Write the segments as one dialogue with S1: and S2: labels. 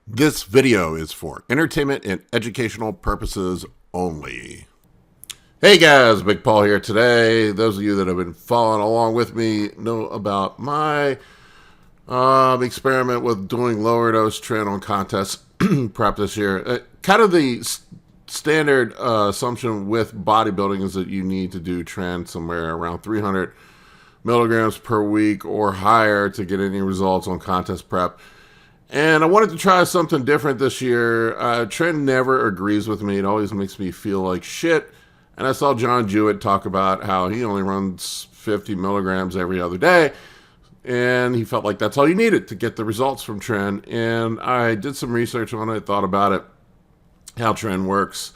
S1: This video is for entertainment and educational purposes only. Hey guys, Big Paul here today. Those of you that have been following along with me know about my experiment with doing lower dose Tren on contest prep this year. Kind of the standard assumption with bodybuilding is that you need to do Tren somewhere around 300 milligrams per week or higher to get any results on contest prep. And I wanted to try something different this year. Tren never agrees with me. It always makes me feel like shit. And I saw John Jewett talk about how he only runs 50 milligrams every other day. And he felt like that's all you needed to get the results from Tren. And I did some research on it, thought about it, how Tren works,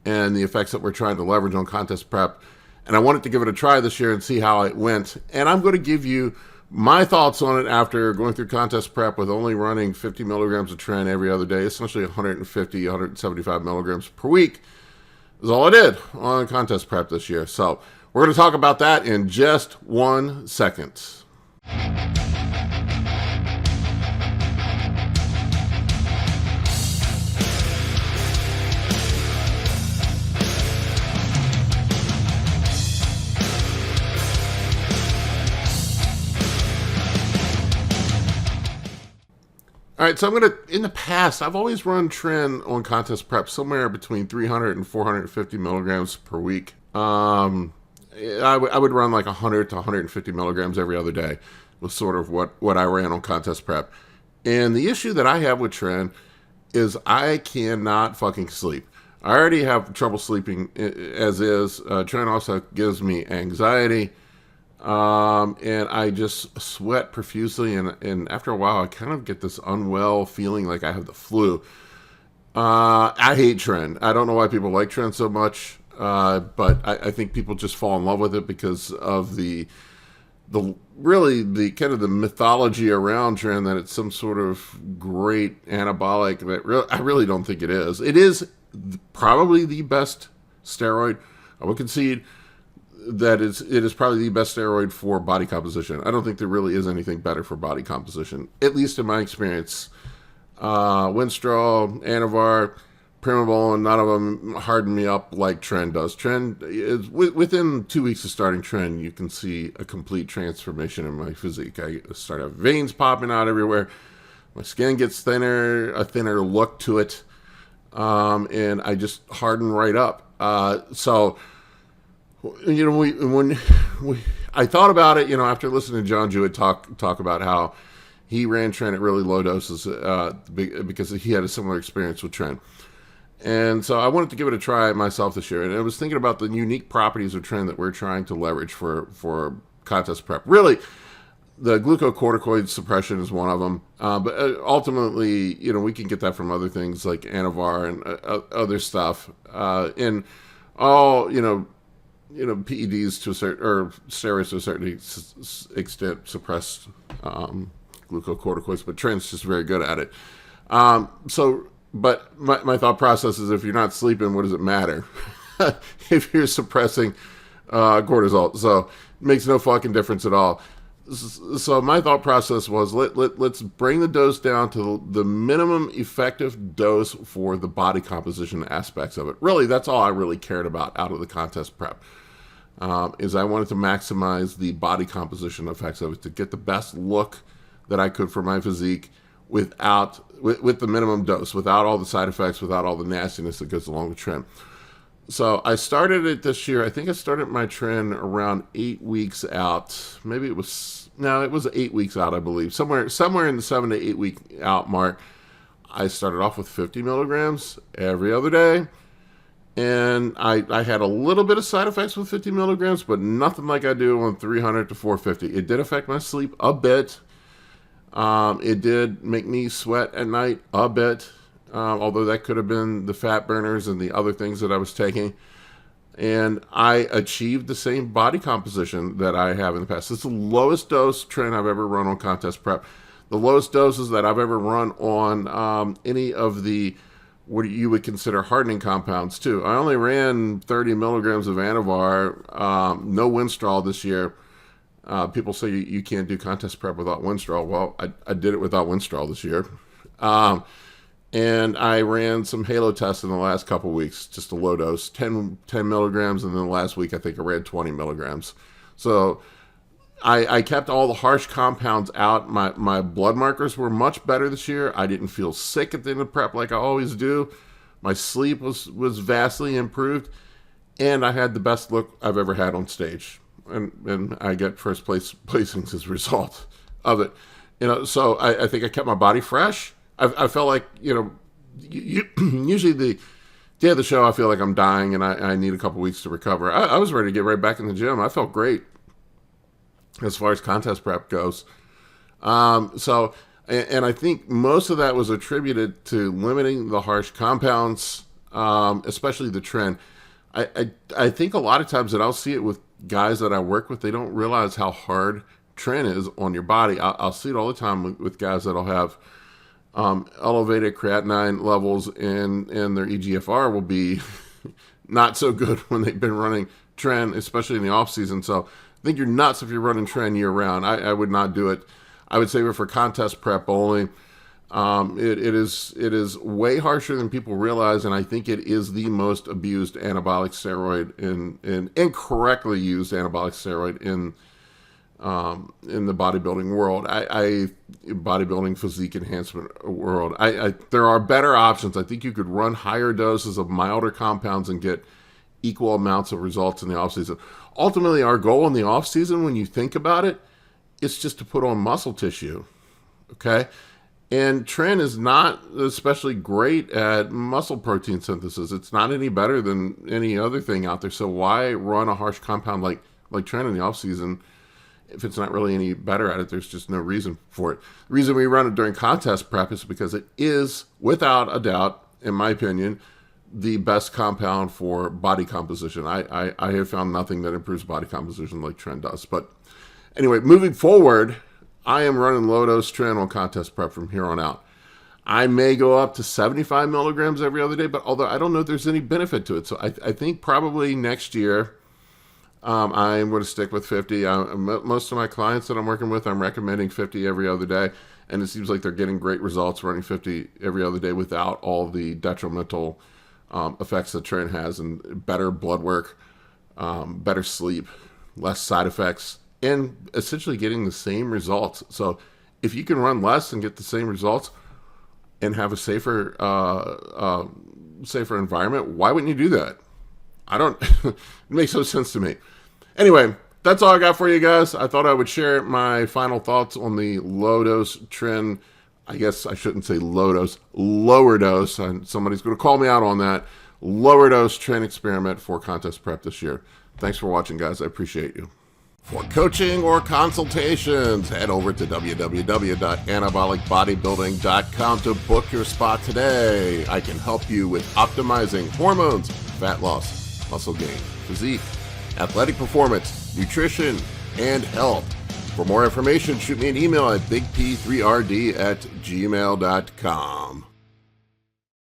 S1: and the effects that we're trying to leverage on contest prep. And I wanted to give it a try this year and see how it went. And I'm going to give you my thoughts on it after going through contest prep with only running 50 milligrams of Tren every other day, essentially 150, 175 milligrams per week, is all I did on contest prep this year. So we're going to talk about that in just 1 second. All right, so in the past, I've always run Tren on contest prep somewhere between 300 and 450 milligrams per week. I would run like 100 to 150 milligrams every other day was sort of what I ran on contest prep. And the issue that I have with Tren is I cannot fucking sleep. I already have trouble sleeping as is. Tren also gives me anxiety. And I just sweat profusely, and after a while I kind of get this unwell feeling like I have the flu. I hate Tren. I don't know why people like Tren so much, but I think people just fall in love with it because of the kind of the mythology around Tren, that it's some sort of great anabolic that I really don't think it is. It is probably the best steroid. I would concede that it is probably the best steroid for body composition. I don't think there really is anything better for body composition, at least in my experience. Winstrol, Anavar, Primobolan, none of them harden me up like Tren does. Tren is within 2 weeks of starting Tren, you can see a complete transformation in my physique. I start having veins popping out everywhere. My skin gets thinner, a thinner look to it, and I just harden right up. So, you know, I thought about it, you know, after listening to John Jewett talk about how he ran Tren at really low doses because he had a similar experience with Tren. And so I wanted to give it a try myself this year. And I was thinking about the unique properties of Tren that we're trying to leverage for contest prep. Really, the glucocorticoid suppression is one of them. But ultimately, you know, we can get that from other things like Anavar and other stuff. And all, PEDs to a certain, or steroids to a certain extent suppress glucocorticoids, but Tren's just very good at it. But my thought process is, if you're not sleeping, what does it matter if you're suppressing cortisol? So it makes no fucking difference at all. So my thought process was, let's bring the dose down to the minimum effective dose for the body composition aspects of it. Really, that's all I really cared about out of the contest prep, is I wanted to maximize the body composition effects of it, to get the best look that I could for my physique with the minimum dose, without all the side effects, without all the nastiness that goes along with Tren. So I started it this year. I think I started my Tren around 8 weeks out. Maybe it was 8 weeks out, I believe. Somewhere in the 7 to 8 week out mark. I started off with 50 milligrams every other day. And I had a little bit of side effects with 50 milligrams, but nothing like I do on 300 to 450. It did affect my sleep a bit. It did make me sweat at night a bit. Although that could have been the fat burners and the other things that I was taking. And I achieved the same body composition that I have in the past. It's the lowest dose Tren I've ever run on contest prep. The lowest doses that I've ever run on any of the, what you would consider hardening compounds too. I only ran 30 milligrams of Anavar, no Winstrol this year. People say you can't do contest prep without Winstrol. Well, I did it without Winstrol this year. And I ran some halo tests in the last couple weeks, just a low dose, 10 milligrams. And then last week, I think I ran 20 milligrams. So I kept all the harsh compounds out. My blood markers were much better this year. I didn't feel sick at the end of prep like I always do. My sleep was vastly improved. And I had the best look I've ever had on stage. And I get first placings as a result of it. So I think I kept my body fresh. I felt like, usually the day of the show, I feel like I'm dying and I need a couple weeks to recover. I was ready to get right back in the gym. I felt great as far as contest prep goes. And I think most of that was attributed to limiting the harsh compounds, especially the Tren. I think a lot of times that I'll see it with guys that I work with, they don't realize how hard Tren is on your body. I'll see it all the time with guys that'll have elevated creatinine levels and their EGFR will be not so good when they've been running Tren, especially in the off season. So I think you're nuts if you're running Tren year round. I would not do it. I would save it for contest prep only. It is way harsher than people realize, and I think it is the most abused anabolic steroid in incorrectly used anabolic steroid in the bodybuilding world, bodybuilding physique enhancement world. There are better options. I think you could run higher doses of milder compounds and get equal amounts of results in the off season. Ultimately, our goal in the off season, when you think about it, is just to put on muscle tissue. Okay. And Tren is not especially great at muscle protein synthesis. It's not any better than any other thing out there. So why run a harsh compound like Tren in the off season if it's not really any better at it? There's just no reason for it. The reason we run it during contest prep is because it is, without a doubt, in my opinion, the best compound for body composition. I have found nothing that improves body composition like Tren does. But anyway, moving forward, I am running low-dose Tren on contest prep from here on out. I may go up to 75 milligrams every other day, but although I don't know if there's any benefit to it. So I think probably next year I'm going to stick with 50. Most of my clients that I'm working with, I'm recommending 50 every other day. And it seems like they're getting great results running 50 every other day without all the detrimental effects that Tren has, and better blood work, better sleep, less side effects, and essentially getting the same results. So if you can run less and get the same results and have a safer environment, why wouldn't you do that? It makes no sense to me. Anyway, that's all I got for you guys. I thought I would share my final thoughts on the low-dose Tren. I guess I shouldn't say low-dose, lower dose. And somebody's going to call me out on that. Lower-dose Tren experiment for contest prep this year. Thanks for watching, guys. I appreciate you. For coaching or consultations, head over to www.anabolicbodybuilding.com to book your spot today. I can help you with optimizing hormones, fat loss, muscle gain, physique, athletic performance, nutrition, and health. For more information, shoot me an email at bigp3rd@gmail.com.